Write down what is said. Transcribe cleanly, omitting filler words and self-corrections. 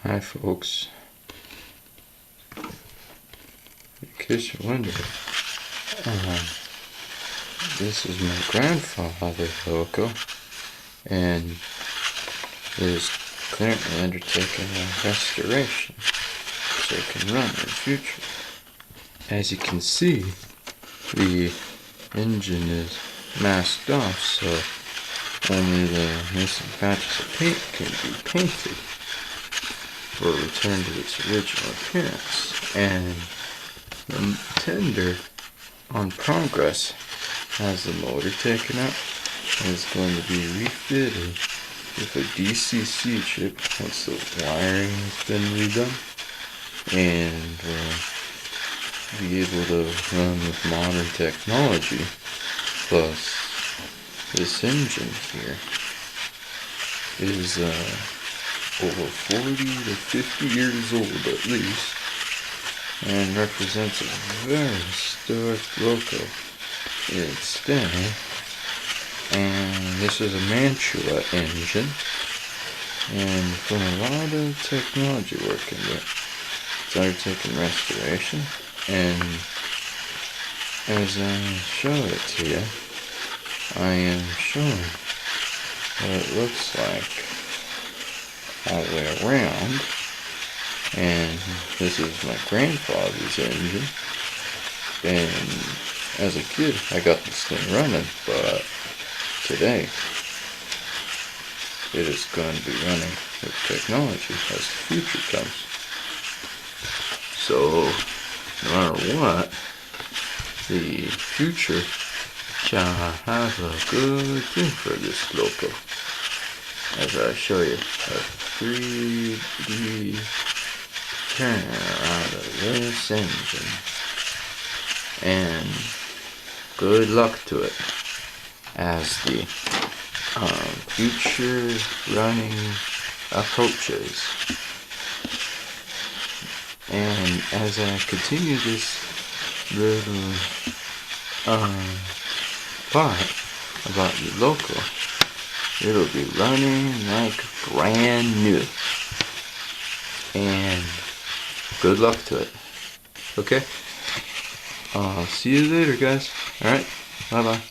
Hi folks, in case you're wondering, this is my grandfather's loco, and it is currently undertaking a restoration so it can run in the future. As you can see, the engine is masked off, so only the missing patches of paint can be painted for a return to its original appearance. And the tender on progress has the motor taken out and is going to be refitted with a DCC chip once the wiring has been redone, and be able to run with modern technology. Plus, this engine here is over 40 to 50 years old at least, and represents a very historic loco in its day. And this is a Mantua engine, and from a lot of technology work into it. It's undertaking restoration, and as I show it to you, I am showing what it looks like all the way around. And this is my grandfather's engine, and as a kid I got this thing running, but today it is going to be running with technology as the future comes. So no matter what, the future shall have a good thing for this loco, as I show you a 3D turn out of this engine, and good luck to it as the future running approaches. And as I continue this little part about the loco, it'll be running like brand new. And good luck to it. Okay? I'll see you later, guys. Alright? Bye-bye.